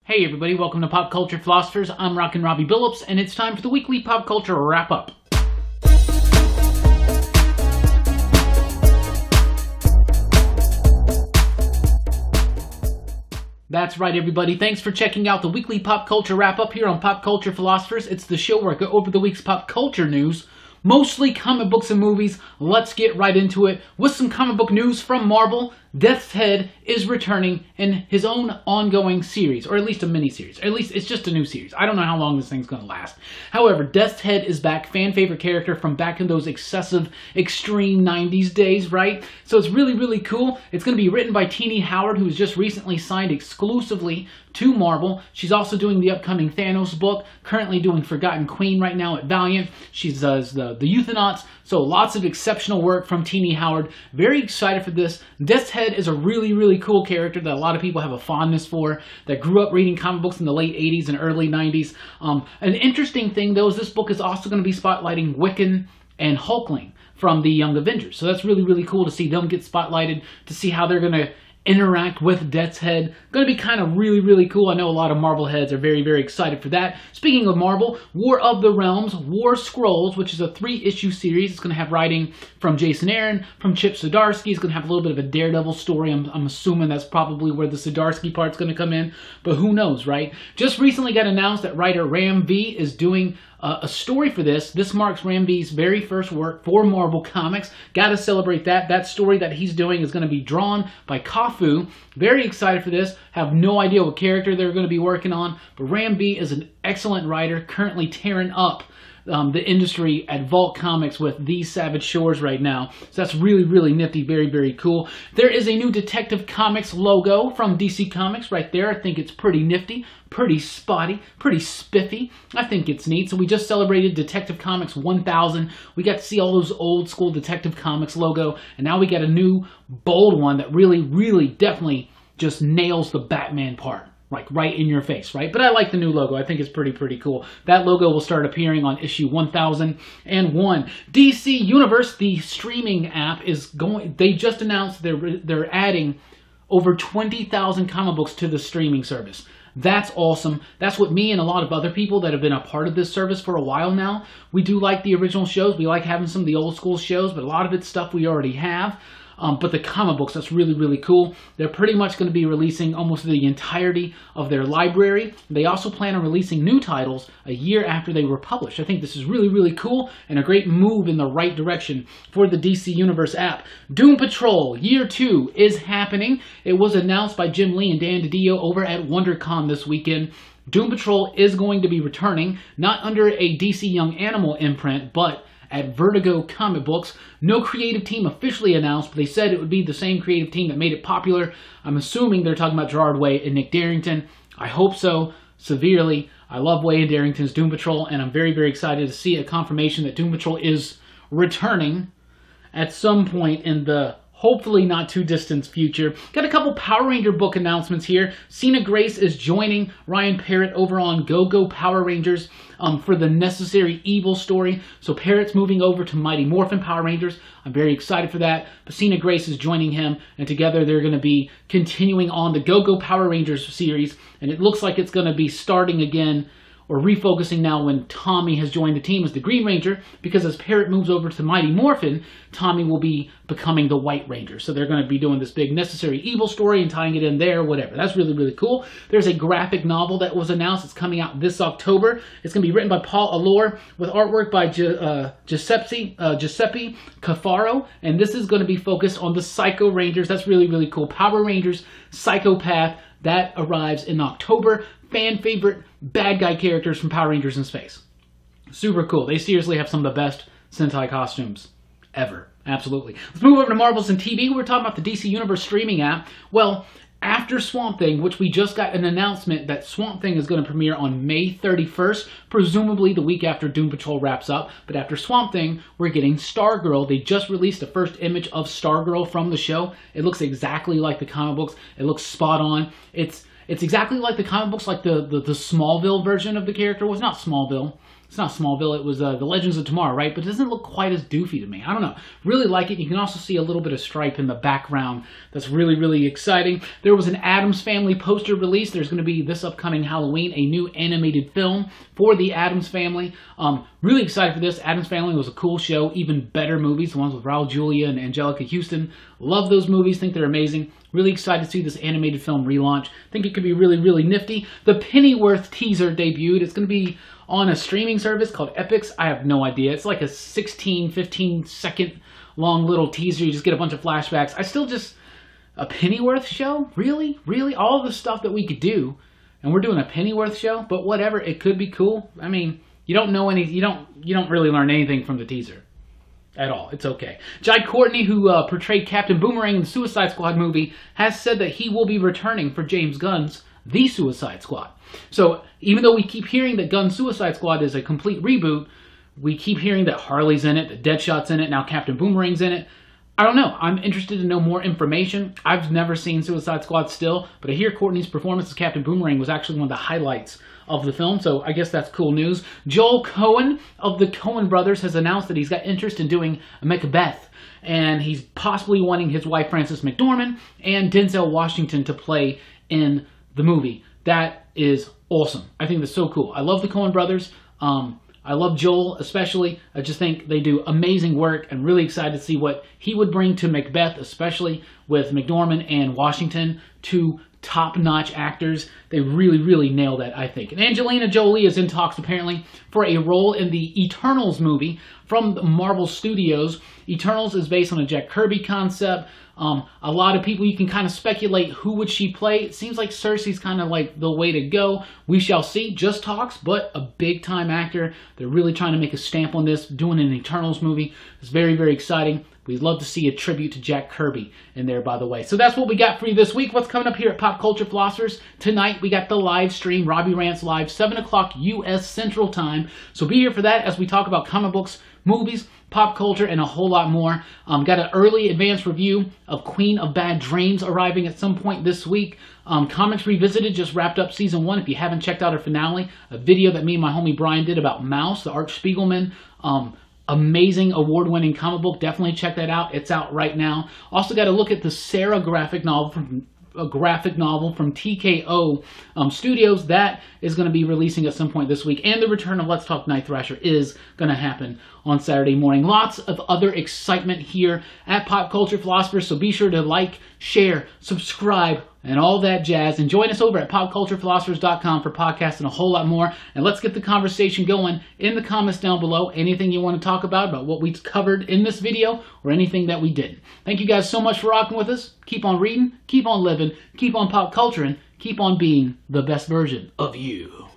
Hey everybody, welcome to Pop Culture Philosophers. I'm Rockin Robbie Billups, and it's time for the weekly pop culture wrap-up. That's right, everybody. Thanks for checking out the weekly pop culture wrap-up here on Pop Culture Philosophers. It's the show where I go over the week's pop culture news, mostly comic books and movies. Let's get right into it with some comic book news from Marvel. Death's Head is returning in his own ongoing series, or at least a mini-series. Or at least it's just a new series. I don't know how long this thing's going to last. However, Death's Head is back, fan-favorite character from back in those excessive, extreme 90s days, right? So it's really, really cool. It's going to be written by Tini Howard, who was just recently signed exclusively to Marvel. She's also doing the upcoming Thanos book, currently doing Forgotten Queen right now at Valiant. She does the Euthanauts, so lots of exceptional work from Tini Howard. Very excited for this. Death's Head is a really, really cool character that a lot of people have a fondness for, that grew up reading comic books in the late 80s and early 90s. An interesting thing, though, is this book is also going to be spotlighting Wiccan and Hulkling from the Young Avengers. So that's really, really cool to see them get spotlighted, to see how they're going to interact with Death's Head. Going to be kind of really, really cool. I know a lot of Marvel heads are very, very excited for that. Speaking of Marvel, War of the Realms, War Scrolls, which is a 3-issue series. It's going to have writing from Jason Aaron, from Chip Zdarsky. It's going to have a little bit of a Daredevil story. I'm assuming that's probably where the Zdarsky part's going to come in, but who knows, right? Just recently got announced that writer Ram V is doing a story for this. This marks Ram V's very first work for Marvel Comics. Got to celebrate that. That story that he's doing is going to be drawn by Kafu. Very excited for this. Have no idea what character they're going to be working on, but Ram V is an excellent writer, currently tearing up the industry at Vault Comics with These Savage Shores right now. So that's really, really nifty. Very, very cool. There is a new Detective Comics logo from DC Comics right there. I think it's pretty nifty, pretty spotty, pretty spiffy. I think it's neat. So we just celebrated Detective Comics 1000. We got to see all those old school Detective Comics logo, and now we got a new bold one that really, really definitely just nails the Batman part. Like right in your face, right? But I like the new logo. I think it's pretty cool. That logo will start appearing on issue 1001. DC Universe, the streaming app, is going. They just announced they're adding over 20,000 comic books to the streaming service. That's awesome. That's what me and a lot of other people that have been a part of this service for a while now. We do like the original shows. We like having some of the old school shows, but a lot of it's stuff we already have. But the comic books, that's really, really cool. They're pretty much going to be releasing almost the entirety of their library. They also plan on releasing new titles a year after they were published. I think this is really, really cool and a great move in the right direction for the DC Universe app. Doom Patrol Year 2 is happening. It was announced by Jim Lee and Dan DiDio over at WonderCon this weekend. Doom Patrol is going to be returning, not under a DC Young Animal imprint, but at Vertigo Comic Books. No creative team officially announced, but they said it would be the same creative team that made it popular. I'm assuming they're talking about Gerard Way and Nick Darrington. I hope so, severely. I love Way and Darrington's Doom Patrol, and I'm very, very excited to see a confirmation that Doom Patrol is returning at some point in the hopefully not too distant future. Got a couple Power Ranger book announcements here. Cena Grace is joining Ryan Parrott over on Go-Go Power Rangers for the Necessary Evil story. So Parrott's moving over to Mighty Morphin Power Rangers. I'm very excited for that. But Cena Grace is joining him, and together they're going to be continuing on the Go-Go Power Rangers series. And it looks like it's going to be starting again, or refocusing now when Tommy has joined the team as the Green Ranger, because as Parrott moves over to Mighty Morphin, Tommy will be becoming the White Ranger. So they're going to be doing this big Necessary Evil story and tying it in there, whatever. That's really, really cool. There's a graphic novel that was announced. It's coming out this October. It's going to be written by Paul Allore with artwork by Giuseppe Cafaro, and this is going to be focused on the Psycho Rangers. That's really, really cool. Power Rangers Psychopath. That arrives in October. Fan favorite bad guy characters from Power Rangers in space. Super cool. They seriously have some of the best Sentai costumes ever. Absolutely. Let's move over to Marvels and TV. We're talking about the DC Universe streaming app. Well, after Swamp Thing, which we just got an announcement that Swamp Thing is going to premiere on May 31st, presumably the week after Doom Patrol wraps up. But after Swamp Thing, we're getting Stargirl. They just released the first image of Stargirl from the show. It looks exactly like the comic books. It looks spot on. It's exactly like the comic books, like the Smallville version of the character was not Smallville. It's not Smallville, it was The Legends of Tomorrow, right? But it doesn't look quite as doofy to me. I don't know. Really like it. You can also see a little bit of Stripe in the background. That's really, really exciting. There was an Addams Family poster release. There's going to be this upcoming Halloween, a new animated film for the Addams Family. Really excited for this. Addams Family was a cool show. Even better movies, the ones with Raul Julia and Angelica Houston. Love those movies. Think they're amazing. Really excited to see this animated film relaunch. Think it could be really, really nifty. The Pennyworth teaser debuted. It's going to be on a streaming service called Epix. I have no idea. It's like a 16, 15 second long little teaser. You just get a bunch of flashbacks. A Pennyworth show? Really? Really? All the stuff that we could do, and we're doing a Pennyworth show? But whatever, it could be cool. I mean, you don't know any, you don't really learn anything from the teaser at all. It's okay. Jai Courtney, who portrayed Captain Boomerang in the Suicide Squad movie, has said that he will be returning for James Gunn's The Suicide Squad. So even though we keep hearing that Gunn's Suicide Squad is a complete reboot, we keep hearing that Harley's in it, that Deadshot's in it, now Captain Boomerang's in it. I don't know. I'm interested to know more information. I've never seen Suicide Squad still, but I hear Courtney's performance as Captain Boomerang was actually one of the highlights of the film, so I guess that's cool news. Joel Coen of the Coen brothers has announced that he's got interest in doing Macbeth, and he's possibly wanting his wife Frances McDormand and Denzel Washington to play in the movie. That is awesome. I think that's so cool. I love the Coen brothers. I love Joel especially. I just think they do amazing work. I'm really excited to see what he would bring to Macbeth, especially with McDormand and Washington, two top-notch actors. They really, really nail that, I think. And Angelina Jolie is in talks, apparently, for a role in the Eternals movie from Marvel Studios. Eternals is based on a Jack Kirby concept. A lot of people, you can kind of speculate who would she play. It seems like Cersei's kind of like the way to go. We shall see. Just talks, but a big-time actor. They're really trying to make a stamp on this, doing an Eternals movie. It's very, very exciting. We'd love to see a tribute to Jack Kirby in there, by the way. So that's what we got for you this week. What's coming up here at Pop Culture Philosophers? Tonight, we got the live stream, Robbie Rants Live, 7 o'clock U.S. Central Time. So be here for that as we talk about comic books, movies, pop culture, and a whole lot more. Got an early advance review of Queen of Bad Dreams arriving at some point this week. Comics Revisited just wrapped up season 1. If you haven't checked out our finale, a video that me and my homie Brian did about Mouse, the Art Spiegelman, amazing award-winning comic book. Definitely check that out. It's out right now. Also got to look at the Sarah graphic novel from TKO Studios. That is going to be releasing at some point this week. And the return of Let's Talk Night Thrasher is going to happen on Saturday morning. Lots of other excitement here at Pop Culture Philosophers, so be sure to like, share, subscribe, and all that jazz. And join us over at popculturephilosophers.com for podcasts and a whole lot more. And let's get the conversation going in the comments down below. Anything you want to talk about what we covered in this video or anything that we didn't. Thank you guys so much for rocking with us. Keep on reading, keep on living, keep on pop culturing, keep on being the best version of you.